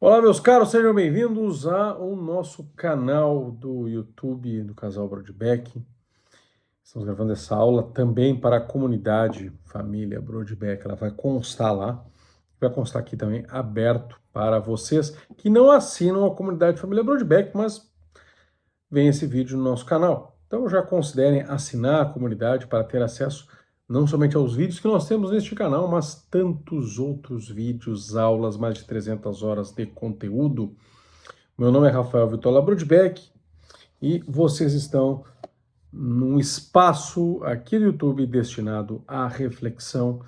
Olá, meus caros, sejam bem-vindos ao nosso canal do YouTube do Casal Brodbeck. Estamos gravando essa aula também para a comunidade Família Brodbeck. Ela vai constar lá, vai constar aqui também aberto para vocês que não assinam a comunidade Família Brodbeck, mas veem esse vídeo no nosso canal. Então já considerem assinar a comunidade para ter acesso não somente aos vídeos que nós temos neste canal, mas tantos outros vídeos, aulas, mais de 300 horas de conteúdo. Meu nome é Rafael Vitola Brodbeck e vocês estão num espaço aqui do YouTube destinado à reflexão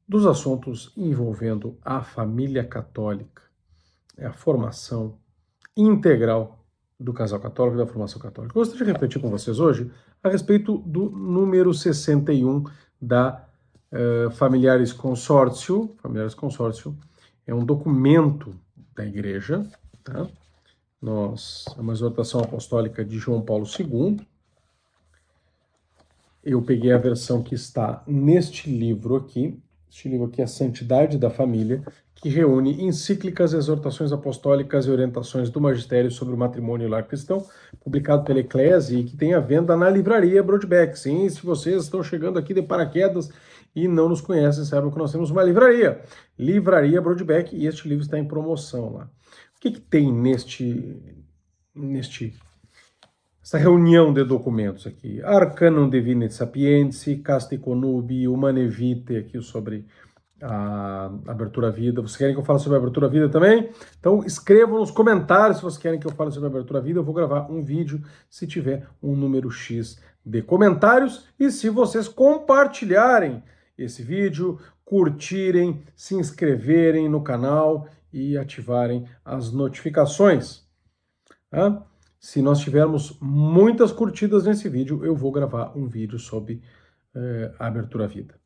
dos assuntos envolvendo a família católica, a formação integral do casal católico e da formação católica. Eu gostaria de refletir com vocês hoje a respeito do número 61 da Familiares Consórcio. Familiares Consórcio é um documento da Igreja, tá? É uma exortação apostólica de João Paulo II. Eu peguei a versão que está neste livro aqui. Este livro aqui é A Santidade da Família, que reúne encíclicas, exortações apostólicas e orientações do magistério sobre o matrimônio e lar cristão, publicado pela Eclésia e que tem à venda na livraria Brodbeck. Sim, se vocês estão chegando aqui de paraquedas e não nos conhecem, saibam que nós temos uma livraria, Livraria Brodbeck, e este livro está em promoção lá. O que tem essa reunião de documentos aqui? Arcanum Divini Sapientiae, Casti Connubii, Humanae Vitae, aqui sobre a abertura à vida. Vocês querem que eu fale sobre a abertura à vida também? Então escrevam nos comentários se vocês querem que eu fale sobre a abertura à vida. Eu vou gravar um vídeo se tiver um número X de comentários e se vocês compartilharem esse vídeo, curtirem, se inscreverem no canal e ativarem as notificações. Tá? Se nós tivermos muitas curtidas nesse vídeo, eu vou gravar um vídeo sobre a abertura à vida.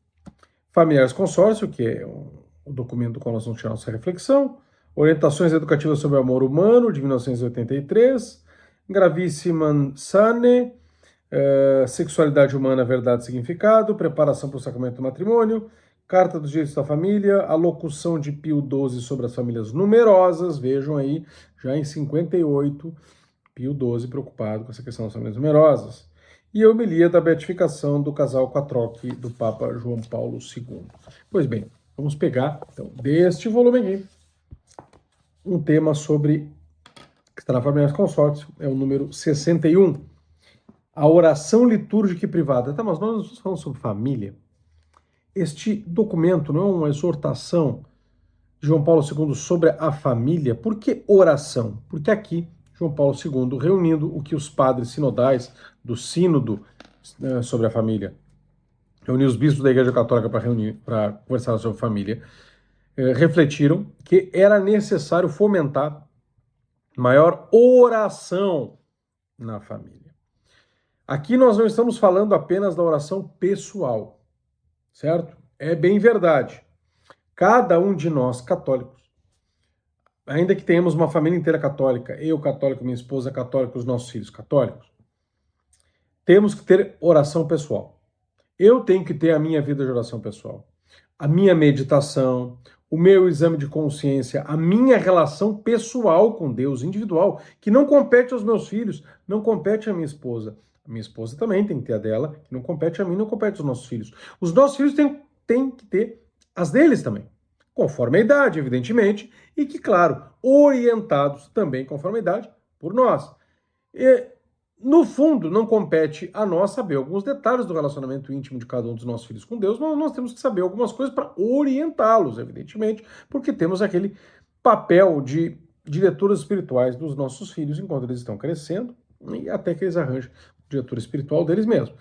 Familiares Consórcio, que é o documento do qual nós vamos tirar nossa reflexão. Orientações Educativas sobre o Amor Humano, de 1983. Gravissima Sane, Sexualidade Humana, Verdade e Significado. Preparação para o Sacramento do Matrimônio. Carta dos Direitos da Família. Alocução de Pio XII sobre as famílias numerosas. Vejam aí, já em 58, Pio XII preocupado com essa questão das famílias numerosas. E a homilia da beatificação do casal Quattrochi do Papa João Paulo II. Pois bem, vamos pegar, então, deste volume aqui, um tema sobre, que está na Familiares Consórcio, é o número 61, a oração litúrgica e privada. Tá, mas nós estamos falando sobre família. Este documento não é uma exortação de João Paulo II sobre a família. Por que oração? Porque aqui João Paulo II, reunindo o que os padres sinodais do sínodo sobre a família, reuniu os bispos da Igreja Católica para conversar sobre família, refletiram que era necessário fomentar maior oração na família. Aqui nós não estamos falando apenas da oração pessoal, certo? É bem verdade. Cada um de nós católicos, ainda que tenhamos uma família inteira católica, eu católico, minha esposa católica, os nossos filhos católicos, temos que ter oração pessoal. Eu tenho que ter a minha vida de oração pessoal, a minha meditação, o meu exame de consciência, a minha relação pessoal com Deus, individual, que não compete aos meus filhos, não compete à minha esposa. A minha esposa também tem que ter a dela, que não compete a mim, não compete aos nossos filhos. Os nossos filhos têm que ter as deles também, conforme a idade, evidentemente, e que, claro, orientados também conforme a idade por nós. E, no fundo, não compete a nós saber alguns detalhes do relacionamento íntimo de cada um dos nossos filhos com Deus, mas nós temos que saber algumas coisas para orientá-los, evidentemente, porque temos aquele papel de diretores espirituais dos nossos filhos enquanto eles estão crescendo e até que eles arranjem o diretor espiritual deles mesmos.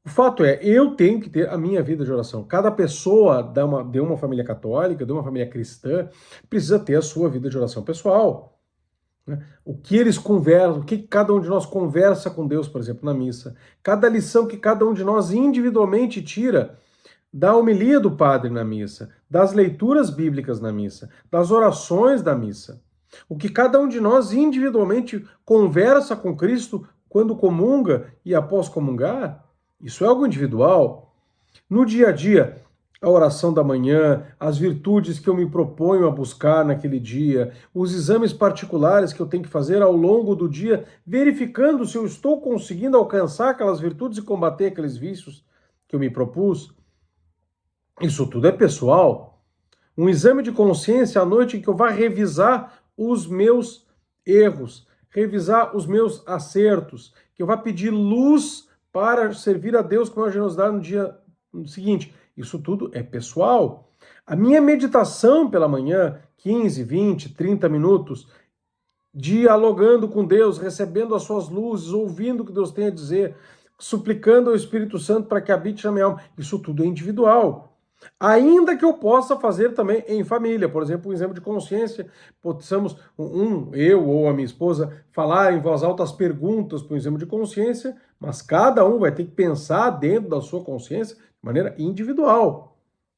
O fato é, eu tenho que ter a minha vida de oração. Cada pessoa de uma família católica, de uma família cristã, precisa ter a sua vida de oração pessoal. Né? O que eles conversam, o que cada um de nós conversa com Deus, por exemplo, na missa. Cada lição que cada um de nós individualmente tira da homilia do padre na missa, das leituras bíblicas na missa, das orações da missa. O que cada um de nós individualmente conversa com Cristo quando comunga e após comungar. Isso é algo individual. No dia a dia, a oração da manhã, as virtudes que eu me proponho a buscar naquele dia, os exames particulares que eu tenho que fazer ao longo do dia, verificando se eu estou conseguindo alcançar aquelas virtudes e combater aqueles vícios que eu me propus. Isso tudo é pessoal. Um exame de consciência à noite em que eu vá revisar os meus erros, revisar os meus acertos, que eu vá pedir luz para servir a Deus com a generosidade no dia seguinte. Isso tudo é pessoal. A minha meditação pela manhã, 15, 20, 30 minutos, dialogando com Deus, recebendo as suas luzes, ouvindo o que Deus tem a dizer, suplicando ao Espírito Santo para que habite na minha alma. Isso tudo é individual. Ainda que eu possa fazer também em família, por exemplo, um exame de consciência, possamos, eu ou a minha esposa, falar em voz alta as perguntas para o exame de consciência, mas cada um vai ter que pensar dentro da sua consciência de maneira individual,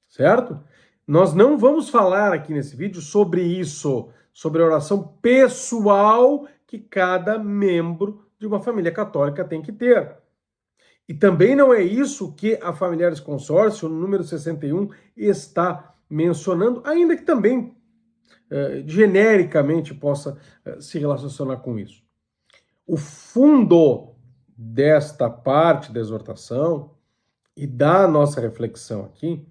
certo? Nós não vamos falar aqui nesse vídeo sobre isso, sobre a oração pessoal que cada membro de uma família católica tem que ter. E também não é isso que a Familiares Consórcio, no número 61, está mencionando, ainda que também genericamente possa se relacionar com isso. O fundo desta parte da exortação e da nossa reflexão aqui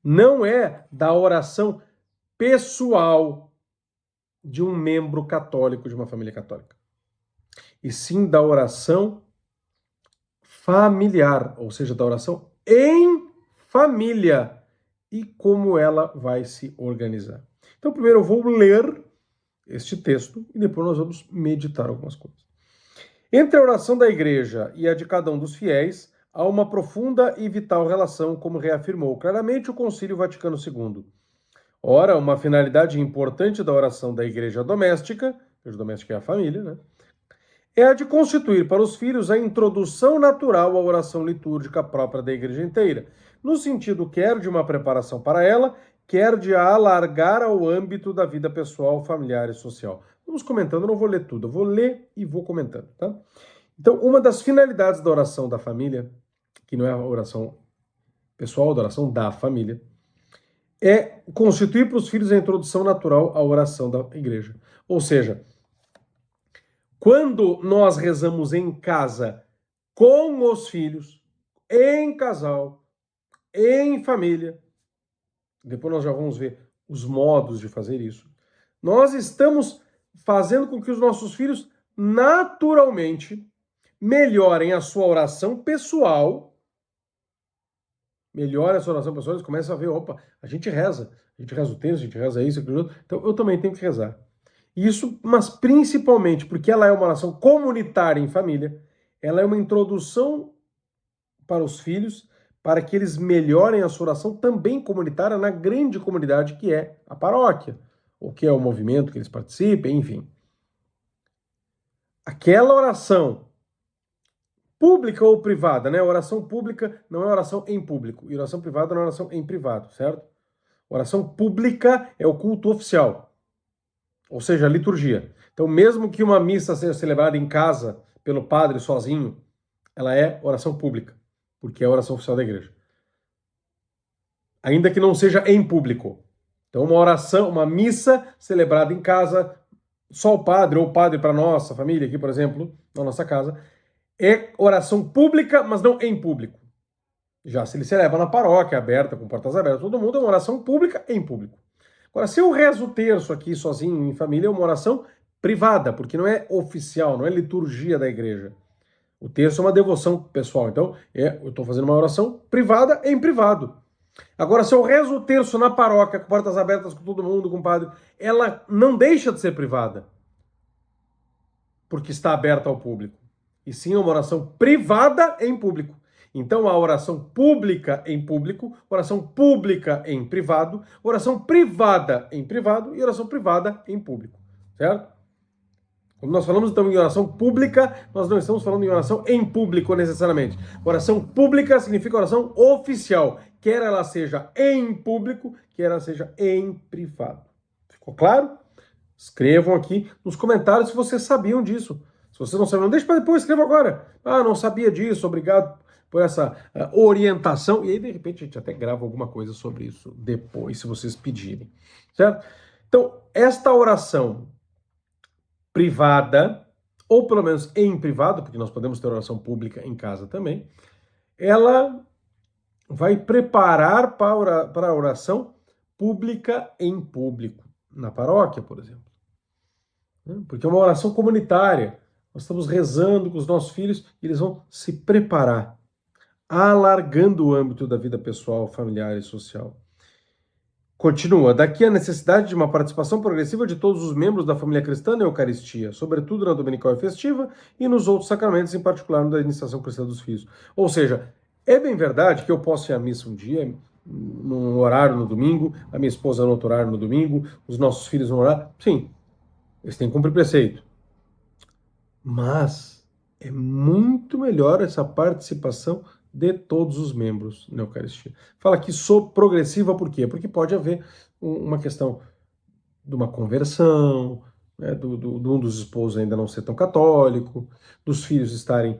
não é da oração pessoal de um membro católico de uma família católica, e sim da oração familiar, ou seja, da oração em família e como ela vai se organizar. Então, primeiro eu vou ler este texto e depois nós vamos meditar algumas coisas. Entre a oração da igreja e a de cada um dos fiéis, há uma profunda e vital relação, como reafirmou claramente o Concílio Vaticano II. Ora, uma finalidade importante da oração da igreja doméstica, a igreja doméstica é a família, né? É a de constituir para os filhos a introdução natural à oração litúrgica própria da igreja inteira, no sentido quer de uma preparação para ela, quer de a alargar ao âmbito da vida pessoal, familiar e social. Vamos comentando, eu não vou ler tudo, eu vou ler e vou comentando, tá? Então, uma das finalidades da oração da família, que não é a oração pessoal, da oração da família, é constituir para os filhos a introdução natural à oração da igreja. Ou seja, quando nós rezamos em casa, com os filhos, em casal, em família, depois nós já vamos ver os modos de fazer isso, nós estamos fazendo com que os nossos filhos naturalmente melhorem a sua oração pessoal, eles começam a ver, opa, a gente reza o texto, a gente reza isso, aquilo outro, então eu também tenho que rezar. Isso, mas principalmente porque ela é uma oração comunitária em família, ela é uma introdução para os filhos, para que eles melhorem a sua oração também comunitária na grande comunidade que é a paróquia, ou que é o movimento que eles participem, enfim. Aquela oração pública ou privada, né? Oração pública não é oração em público, e oração privada não é oração em privado, certo? Oração pública é o culto oficial. Ou seja, a liturgia. Então, mesmo que uma missa seja celebrada em casa pelo padre sozinho, ela é oração pública, porque é a oração oficial da igreja. Ainda que não seja em público. Então, uma oração, uma missa celebrada em casa, só o padre ou o padre para nossa família aqui, por exemplo, na nossa casa, é oração pública, mas não em público. Já se ele celebra na paróquia, aberta, com portas abertas, todo mundo, é uma oração pública em público. Agora, se eu rezo o terço aqui sozinho, em família, é uma oração privada, porque não é oficial, não é liturgia da igreja. O terço é uma devoção pessoal, então eu estou fazendo uma oração privada em privado. Agora, se eu rezo o terço na paróquia, com portas abertas com todo mundo, com o padre, ela não deixa de ser privada, porque está aberta ao público. E sim é uma oração privada em público. Então, a oração pública em público, oração pública em privado, oração privada em privado e oração privada em público, certo? Quando nós falamos, então, em oração pública, nós não estamos falando em oração em público, necessariamente. Oração pública significa oração oficial, quer ela seja em público, quer ela seja em privado. Ficou claro? Escrevam aqui nos comentários se vocês sabiam disso. Se vocês não sabiam, deixa para depois, escreva agora. Ah, não sabia disso, obrigado por essa orientação, e aí de repente a gente até grava alguma coisa sobre isso depois, se vocês pedirem, certo? Então, esta oração privada, ou pelo menos em privado, porque nós podemos ter oração pública em casa também, ela vai preparar para a oração pública em público, na paróquia, por exemplo. Porque é uma oração comunitária. Nós estamos rezando com os nossos filhos e eles vão se preparar, alargando o âmbito da vida pessoal, familiar e social. Continua, daqui a necessidade de uma participação progressiva de todos os membros da família cristã na Eucaristia, sobretudo na dominical e festiva, e nos outros sacramentos, em particular na iniciação cristã dos filhos. Ou seja, é bem verdade que eu posso ir à missa um dia, num horário no domingo, a minha esposa no outro horário no domingo, os nossos filhos no horário. Sim, eles têm que cumprir preceito. Mas é muito melhor essa participação de todos os membros na Eucaristia. Fala que sou progressiva por quê? Porque pode haver uma questão de uma conversão, né, de um dos esposos ainda não ser tão católico, dos filhos estarem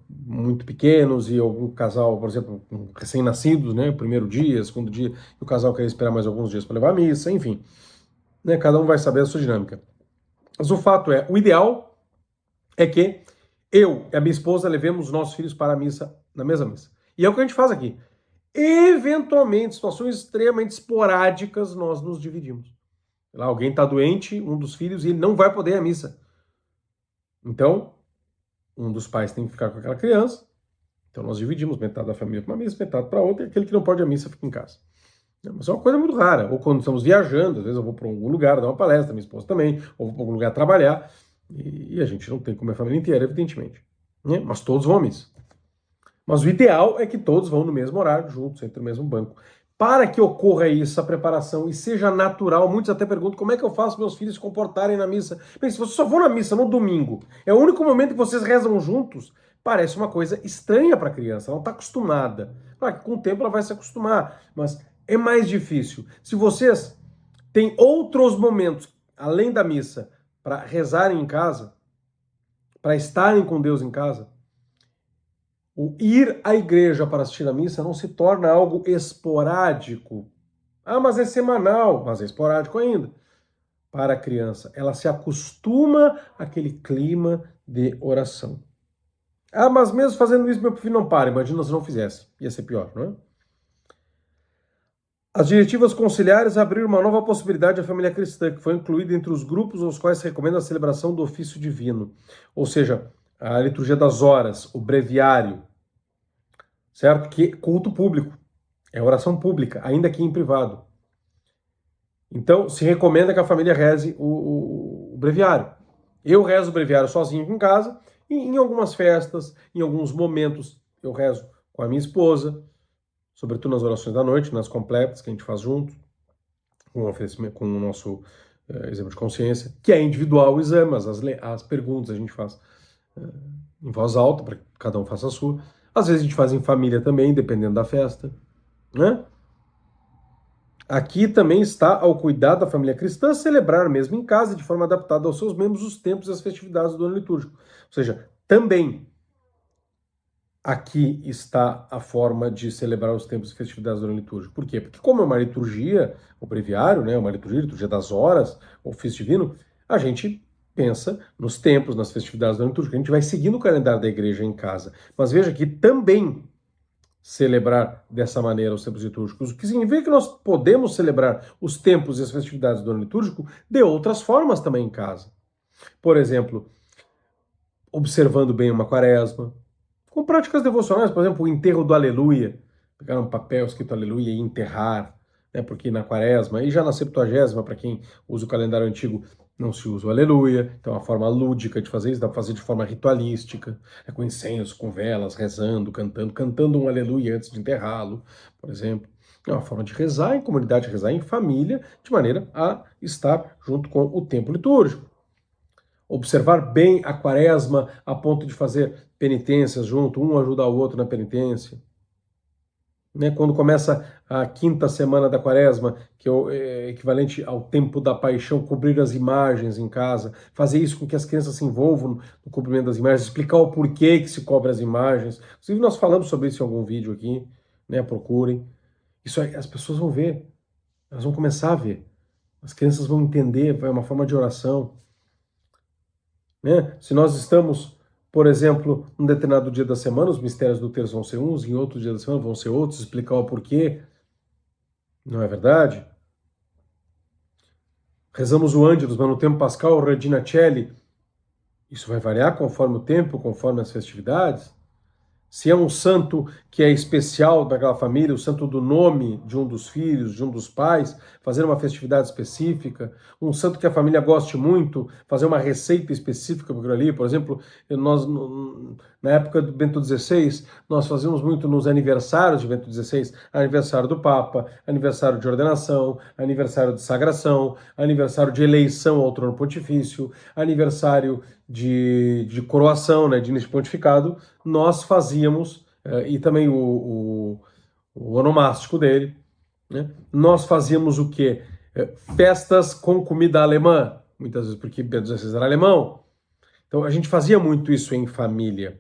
muito pequenos e algum casal, por exemplo, recém-nascidos, né, primeiro dia, segundo dia, e o casal quer esperar mais alguns dias para levar a missa, enfim. Né, cada um vai saber a sua dinâmica. Mas o fato é, o ideal é que eu e a minha esposa levemos nossos filhos para a missa, na mesma missa. E é o que a gente faz aqui. Eventualmente, situações extremamente esporádicas, nós nos dividimos. Lá, alguém está doente, um dos filhos, e ele não vai poder ir à missa. Então, um dos pais tem que ficar com aquela criança. Então, nós dividimos metade da família para uma missa, metade para outra, e aquele que não pode ir à missa fica em casa. Mas é uma coisa muito rara. Ou quando estamos viajando, às vezes eu vou para algum lugar dar uma palestra, minha esposa também, ou vou para algum lugar trabalhar, e a gente não tem como a família inteira, evidentemente. Né? Mas todos vão à missa. Mas o ideal é que todos vão no mesmo horário, juntos, entre o mesmo banco. Para que ocorra isso, essa preparação, e seja natural, muitos até perguntam como é que eu faço meus filhos se comportarem na missa. Bem, se vocês só vão na missa no domingo, é o único momento que vocês rezam juntos, parece uma coisa estranha para a criança, ela não está acostumada. Claro que com o tempo ela vai se acostumar, mas é mais difícil. Se vocês têm outros momentos, além da missa, para rezarem em casa, para estarem com Deus em casa, o ir à igreja para assistir a missa não se torna algo esporádico. Ah, mas é semanal, mas é esporádico ainda. Para a criança, ela se acostuma àquele clima de oração. Ah, mas mesmo fazendo isso, meu filho não para. Imagina se não fizesse. Ia ser pior, não é? As diretivas conciliares abriram uma nova possibilidade à família cristã, que foi incluída entre os grupos aos quais se recomenda a celebração do ofício divino. Ou seja, a liturgia das horas, o breviário, certo? Que é culto público, é oração pública, ainda que em privado. Então, se recomenda que a família reze o breviário. Eu rezo o breviário sozinho em casa, e em algumas festas, em alguns momentos, eu rezo com a minha esposa, sobretudo nas orações da noite, nas completas que a gente faz junto, com o nosso exame de consciência, que é individual o exame, mas as perguntas a gente faz em voz alta, para que cada um faça a sua. Às vezes a gente faz em família também, dependendo da festa, né? Aqui também está ao cuidado da família cristã celebrar mesmo em casa, de forma adaptada aos seus membros, os tempos e as festividades do ano litúrgico. Ou seja, também aqui está a forma de celebrar os tempos e festividades do ano litúrgico. Por quê? Porque como é uma liturgia, o breviário, né, uma liturgia das horas, o ofício divino, a gente pensa nos tempos, nas festividades do ano litúrgico. A gente vai seguindo o calendário da igreja em casa. Mas veja que também celebrar dessa maneira os tempos litúrgicos, o que significa que nós podemos celebrar os tempos e as festividades do ano litúrgico de outras formas também em casa. Por exemplo, observando bem uma quaresma, com práticas devocionais, por exemplo, o enterro do Aleluia, pegar um papel escrito Aleluia e enterrar, né, porque na quaresma, e já na Septuagésima, para quem usa o calendário antigo, não se usa o Aleluia, então é uma forma lúdica de fazer isso, dá para fazer de forma ritualística, com incenso, com velas, rezando, cantando um Aleluia antes de enterrá-lo, por exemplo. É uma forma de rezar em comunidade, rezar em família, de maneira a estar junto com o tempo litúrgico. Observar bem a quaresma a ponto de fazer penitências junto, um ajuda o outro na penitência. né? Quando começa a quinta semana da quaresma, que é equivalente ao tempo da paixão, cobrir as imagens em casa, fazer isso com que as crianças se envolvam no cobrimento das imagens, explicar o porquê que se cobre as imagens. Inclusive nós falamos sobre isso em algum vídeo aqui, né? Procurem. Isso aí, as pessoas vão ver, elas vão começar a ver. As crianças vão entender, é uma forma de oração, né? Se nós estamos, por exemplo, num determinado dia da semana, os mistérios do terço vão ser uns, em outro dia da semana vão ser outros, explicar o porquê, não é verdade? Rezamos o Ângelus, mas no tempo pascal, o Regina Coeli, isso vai variar conforme o tempo, conforme as festividades. Se é um santo que é especial daquela família, o santo do nome de um dos filhos, de um dos pais, fazer uma festividade específica, um santo que a família goste muito, fazer uma receita específica para aquilo ali. Por exemplo, nós, na época do Bento XVI, nós fazíamos muito nos aniversários de Bento XVI, aniversário do Papa, aniversário de ordenação, aniversário de sagração, aniversário de eleição ao trono pontifício, aniversário de coroação, né, de início pontificado, nós fazíamos, e também o onomástico dele, né, nós fazíamos o quê? Festas com comida alemã, muitas vezes porque Bento XVI era alemão. Então a gente fazia muito isso em família,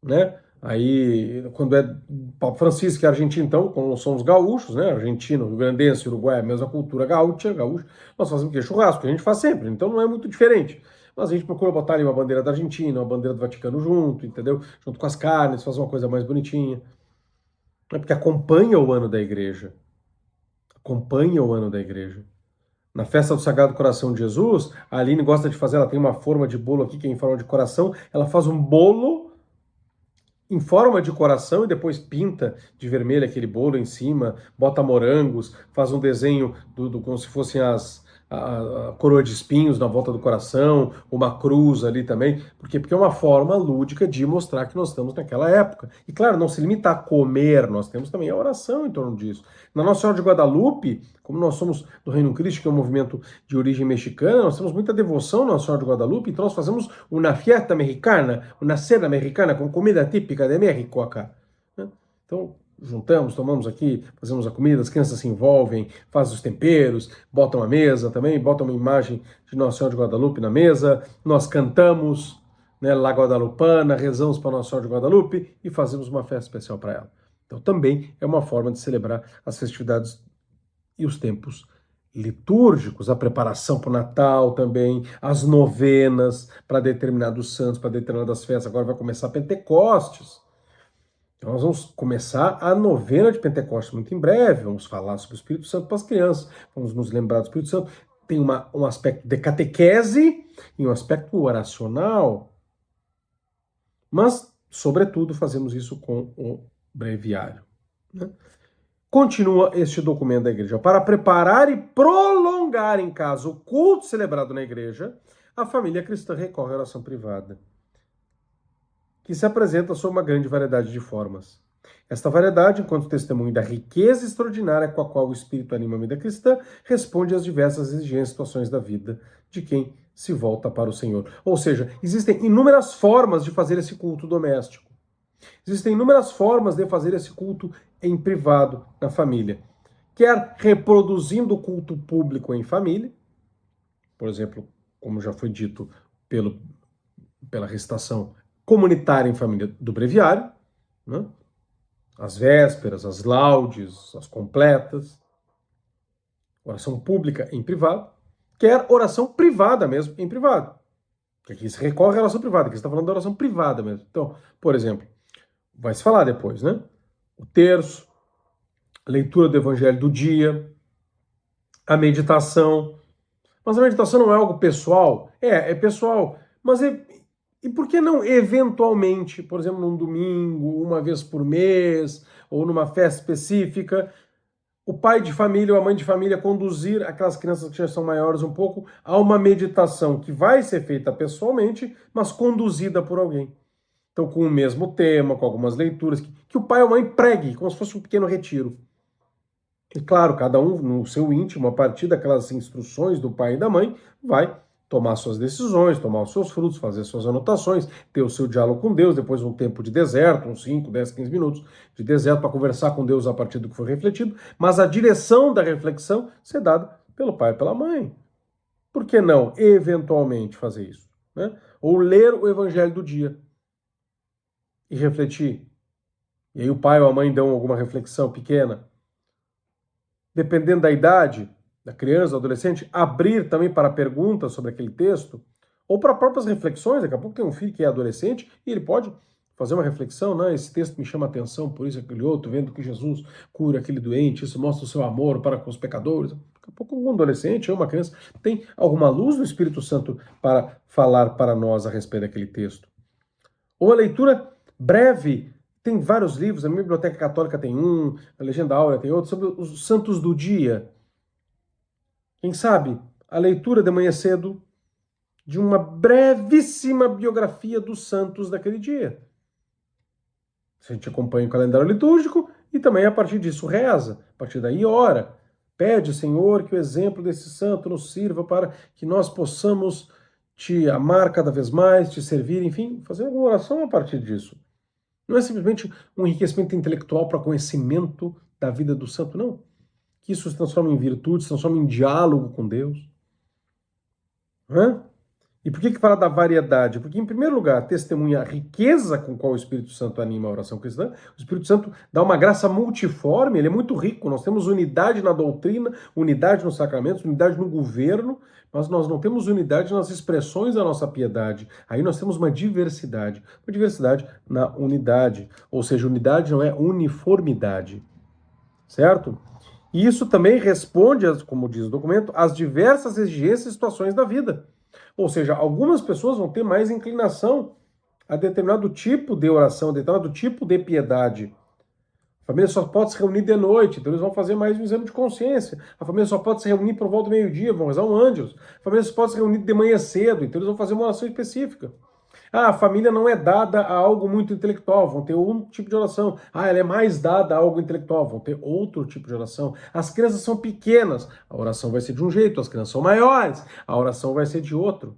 né? Aí, quando é Papa Francisco, que é argentino, então, como somos gaúchos, né? Argentino, rio-grandense, Uruguai, a mesma cultura gaúcha, nós fazemos o quê? Churrasco, que a gente faz sempre, então não é muito diferente. Mas a gente procura botar ali uma bandeira da Argentina, uma bandeira do Vaticano junto, entendeu? Junto com as carnes, fazer uma coisa mais bonitinha. É porque acompanha o ano da igreja. Acompanha o ano da igreja. Na festa do Sagrado Coração de Jesus, a Aline gosta de fazer, ela tem uma forma de bolo aqui que é em forma de coração, ela faz um bolo em forma de coração e depois pinta de vermelho aquele bolo em cima, bota morangos, faz um desenho como se fossem a coroa de espinhos na volta do coração, uma cruz ali também. Por quê? Porque é uma forma lúdica de mostrar que nós estamos naquela época. E claro, não se limita a comer, nós temos também a oração em torno disso. Na Nossa Senhora de Guadalupe, como nós somos do Reino Cristo, que é um movimento de origem mexicana, nós temos muita devoção na Nossa Senhora de Guadalupe, então nós fazemos uma fiesta mexicana, uma cena mexicana com comida típica de México acá. Então, juntamos, tomamos aqui, fazemos a comida, as crianças se envolvem, fazem os temperos, botam a mesa também, botam uma imagem de Nossa Senhora de Guadalupe na mesa, nós cantamos, né, La Guadalupana, rezamos para Nossa Senhora de Guadalupe e fazemos uma festa especial para ela. Então também é uma forma de celebrar as festividades e os tempos litúrgicos, a preparação para o Natal também, as novenas para determinados santos, para determinadas festas. Agora vai começar Pentecostes. Então nós vamos começar a novena de Pentecostes muito em breve, vamos falar sobre o Espírito Santo para as crianças, vamos nos lembrar do Espírito Santo. Tem um aspecto de catequese e um aspecto oracional, mas, sobretudo, fazemos isso com o breviário, né? Continua este documento da igreja. Para preparar e prolongar em casa o culto celebrado na igreja, a família cristã recorre à oração privada, que se apresenta sob uma grande variedade de formas. Esta variedade, enquanto testemunho da riqueza extraordinária com a qual o Espírito anima a vida cristã, responde às diversas exigências e situações da vida de quem se volta para o Senhor. Ou seja, existem inúmeras formas de fazer esse culto doméstico. Existem inúmeras formas de fazer esse culto em privado, na família. Quer reproduzindo o culto público em família, por exemplo, como já foi dito pela recitação comunitária em família do breviário, né? As vésperas, as laudes, as completas, oração pública em privado, quer oração privada mesmo em privado. Porque aqui se recorre à oração privada, aqui você está falando da oração privada mesmo. Então, por exemplo, vai se falar depois, né? O terço, a leitura do evangelho do dia, a meditação. Mas a meditação não é algo pessoal? É pessoal. Mas e por que não eventualmente, por exemplo, num domingo, uma vez por mês, ou numa festa específica, o pai de família ou a mãe de família conduzir aquelas crianças que já são maiores um pouco a uma meditação que vai ser feita pessoalmente, mas conduzida por alguém. Então, com o mesmo tema, com algumas leituras, que o pai ou a mãe pregue, como se fosse um pequeno retiro. E claro, cada um no seu íntimo, a partir daquelas instruções do pai e da mãe, vai tomar suas decisões, tomar os seus frutos, fazer suas anotações, ter o seu diálogo com Deus, depois um tempo de deserto, uns 5, 10, 15 minutos de deserto para conversar com Deus a partir do que foi refletido, mas a direção da reflexão ser dada pelo pai e pela mãe. Por que não, eventualmente, fazer isso? Né? Ou ler o evangelho do dia e refletir. E aí o pai ou a mãe dão alguma reflexão pequena. Dependendo da idade da criança, do adolescente, abrir também para perguntas sobre aquele texto, ou para próprias reflexões. Daqui a pouco tem um filho que é adolescente e ele pode fazer uma reflexão, né? Esse texto me chama a atenção, por isso aquele outro, vendo que Jesus cura aquele doente, isso mostra o seu amor para com os pecadores. Daqui a pouco um adolescente ou uma criança tem alguma luz do Espírito Santo para falar para nós a respeito daquele texto. Ou a leitura breve. Tem vários livros, a minha biblioteca católica tem um, a Legenda Áurea tem outro, sobre os santos do dia. Quem sabe a leitura de manhã cedo de uma brevíssima biografia dos santos daquele dia. A gente acompanha o calendário litúrgico e também a partir disso reza. A partir daí ora. Pede, Senhor, que o exemplo desse santo nos sirva para que nós possamos te amar cada vez mais, te servir, enfim, fazer alguma oração a partir disso. Não é simplesmente um enriquecimento intelectual para conhecimento da vida do santo, não. Que isso se transforma em virtude, se transforma em diálogo com Deus. E por que fala da variedade? Porque, em primeiro lugar, testemunha a riqueza com qual o Espírito Santo anima a oração cristã. O Espírito Santo dá uma graça multiforme, ele é muito rico. Nós temos unidade na doutrina, unidade nos sacramentos, unidade no governo, mas nós não temos unidade nas expressões da nossa piedade. Aí nós temos uma diversidade na unidade. Ou seja, unidade não é uniformidade. Certo? E isso também responde, como diz o documento, às diversas exigências e situações da vida. Ou seja, algumas pessoas vão ter mais inclinação a determinado tipo de oração, a determinado tipo de piedade. A família só pode se reunir de noite, então eles vão fazer mais um exame de consciência. A família só pode se reunir por volta do meio-dia, vão rezar um ângelus. A família só pode se reunir de manhã cedo, então eles vão fazer uma oração específica. Ah, a família não é dada a algo muito intelectual, vão ter um tipo de oração. Ah, ela é mais dada a algo intelectual, vão ter outro tipo de oração. As crianças são pequenas, a oração vai ser de um jeito, as crianças são maiores, a oração vai ser de outro.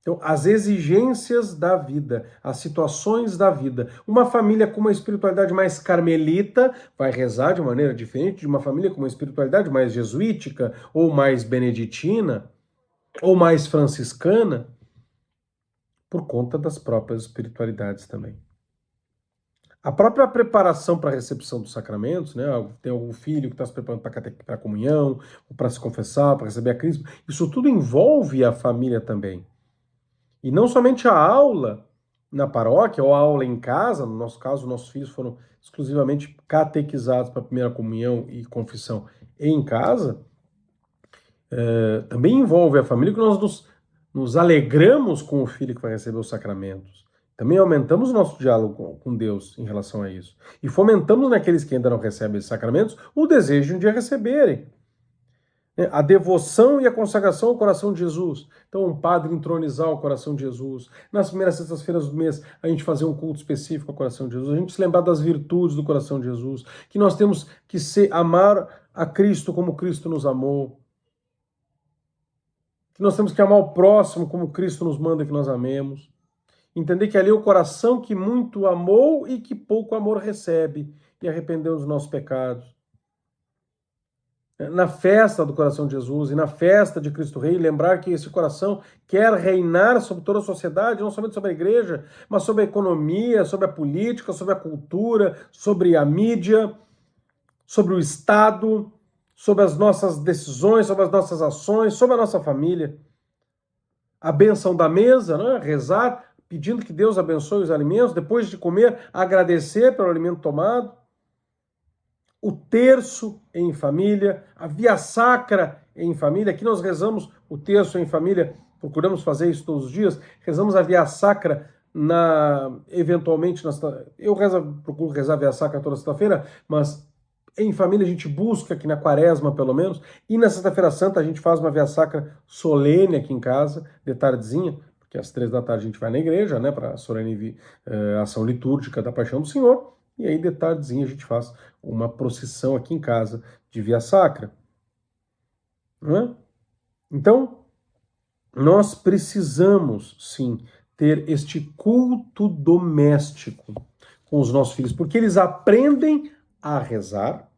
Então, as exigências da vida, as situações da vida. Uma família com uma espiritualidade mais carmelita vai rezar de maneira diferente de uma família com uma espiritualidade mais jesuítica, ou mais beneditina, ou mais franciscana, por conta das próprias espiritualidades também. A própria preparação para a recepção dos sacramentos, né? Tem algum filho que está se preparando para a comunhão, ou para se confessar, para receber a Cristo, isso tudo envolve a família também. E não somente a aula na paróquia ou a aula em casa, no nosso caso, nossos filhos foram exclusivamente catequizados para a primeira comunhão e confissão em casa, também envolve a família, que nós nos alegramos com o filho que vai receber os sacramentos. Também aumentamos o nosso diálogo com Deus em relação a isso. E fomentamos naqueles que ainda não recebem esses sacramentos o desejo de um dia receberem. A devoção e a consagração ao coração de Jesus. Então, um padre entronizar o coração de Jesus. Nas primeiras sextas-feiras do mês, a gente fazer um culto específico ao coração de Jesus. A gente se lembrar das virtudes do coração de Jesus. Que nós temos que amar a Cristo como Cristo nos amou. Que nós temos que amar o próximo como Cristo nos manda que nós amemos. Entender que ali é o coração que muito amou e que pouco amor recebe. E arrependeu dos nossos pecados. Na festa do coração de Jesus e na festa de Cristo Rei, lembrar que esse coração quer reinar sobre toda a sociedade, não somente sobre a igreja, mas sobre a economia, sobre a política, sobre a cultura, sobre a mídia, sobre o Estado, sobre as nossas decisões, sobre as nossas ações, sobre a nossa família. A bênção da mesa, né? Rezar, pedindo que Deus abençoe os alimentos, depois de comer, agradecer pelo alimento tomado. O terço em família, a via sacra em família. Aqui nós rezamos o terço em família, procuramos fazer isso todos os dias. Rezamos a via sacra eventualmente, eu procuro rezar a via sacra toda sexta-feira, mas em família a gente busca aqui na quaresma pelo menos, e na sexta-feira santa a gente faz uma via sacra solene aqui em casa, de tardezinha, porque às 15h a gente vai na igreja, né, para a solene ação litúrgica da Paixão do Senhor. E aí, de tardezinha, a gente faz uma procissão aqui em casa de via sacra. Não é? Então, nós precisamos, sim, ter este culto doméstico com os nossos filhos, porque eles aprendem a rezar,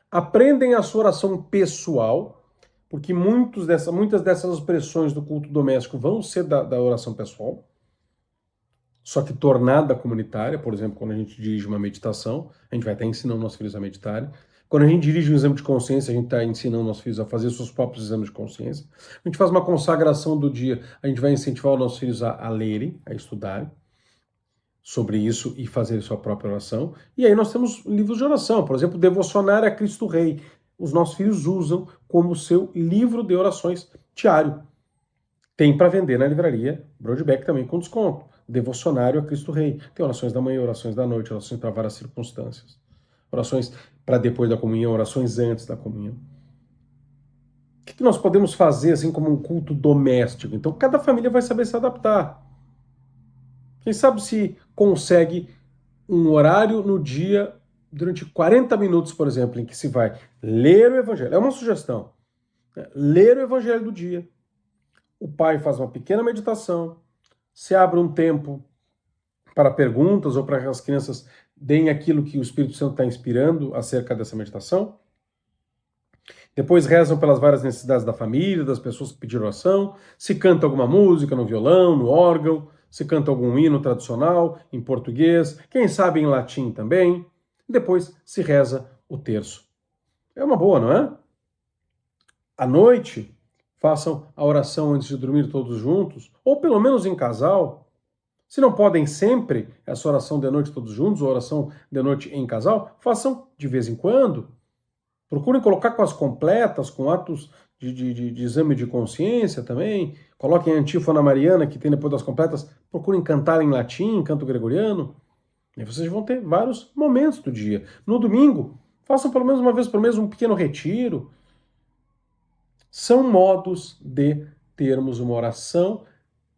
aprendem a sua oração pessoal, porque muitas dessas expressões do culto doméstico vão ser da oração pessoal, só que tornada comunitária. Por exemplo, quando a gente dirige uma meditação, a gente vai estar ensinando nossos filhos a meditarem. Quando a gente dirige um exame de consciência, a gente está ensinando nossos filhos a fazer seus próprios exames de consciência. A gente faz uma consagração do dia, a gente vai incentivar os nossos filhos a lerem, a estudarem sobre isso e fazer sua própria oração. E aí nós temos livros de oração, por exemplo, Devocionário a Cristo Rei. Os nossos filhos usam como seu livro de orações diário. Tem para vender na livraria Broadback também com desconto. Devocionário a Cristo Rei. Tem orações da manhã, orações da noite, orações para várias circunstâncias. Orações para depois da comunhão, orações antes da comunhão. O que nós podemos fazer assim como um culto doméstico? Então cada família vai saber se adaptar. Quem sabe se consegue um horário no dia, durante 40 minutos, por exemplo, em que se vai ler o Evangelho. É uma sugestão. Ler o Evangelho do dia. O pai faz uma pequena meditação, se abre um tempo para perguntas ou para que as crianças deem aquilo que o Espírito Santo está inspirando acerca dessa meditação. Depois rezam pelas várias necessidades da família, das pessoas que pediram oração, se canta alguma música no violão, no órgão, se canta algum hino tradicional em português, quem sabe em latim também. Depois se reza o terço. É uma boa, não é? À noite, façam a oração antes de dormir todos juntos, ou pelo menos em casal. Se não podem sempre essa oração de noite todos juntos, ou oração de noite em casal, façam de vez em quando. Procurem colocar com as completas, com atos de exame de consciência também. Coloquem a antífona mariana, que tem depois das completas. Procurem cantar em latim, em canto gregoriano. E vocês vão ter vários momentos do dia. No domingo, façam pelo menos uma vez por mês um pequeno retiro. São modos de termos uma oração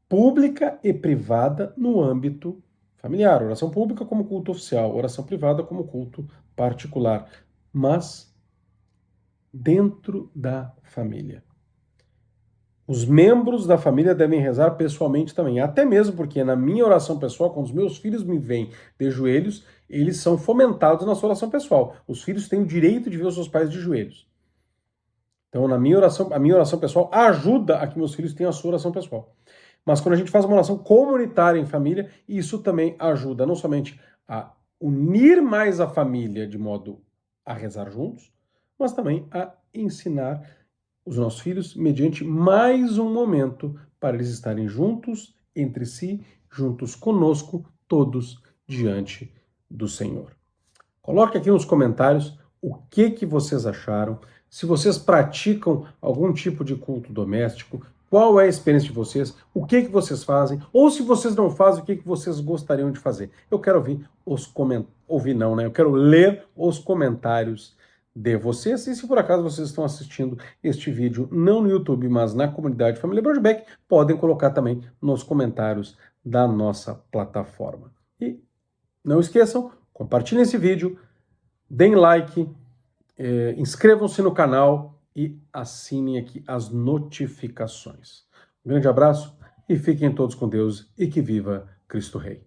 pública e privada no âmbito familiar. Oração pública como culto oficial, oração privada como culto particular. Mas dentro da família. Os membros da família devem rezar pessoalmente também, até mesmo porque na minha oração pessoal, quando os meus filhos me veem de joelhos, eles são fomentados na sua oração pessoal. Os filhos têm o direito de ver os seus pais de joelhos. Então, a minha oração pessoal ajuda a que meus filhos tenham a sua oração pessoal. Mas quando a gente faz uma oração comunitária em família, isso também ajuda não somente a unir mais a família de modo a rezar juntos, mas também a ensinar os nossos filhos mediante mais um momento para eles estarem juntos, entre si, juntos conosco, todos diante do Senhor. Coloque aqui nos comentários o que vocês acharam, se vocês praticam algum tipo de culto doméstico, qual é a experiência de vocês, o que vocês fazem, ou se vocês não fazem, o que vocês gostariam de fazer. Eu quero ouvir os comentários, eu quero ler os comentários de vocês, e se por acaso vocês estão assistindo este vídeo não no YouTube, mas na comunidade Família Broadback, podem colocar também nos comentários da nossa plataforma. E não esqueçam, compartilhem esse vídeo, deem like, inscrevam-se no canal e assinem aqui as notificações. Um grande abraço e fiquem todos com Deus e que viva Cristo Rei.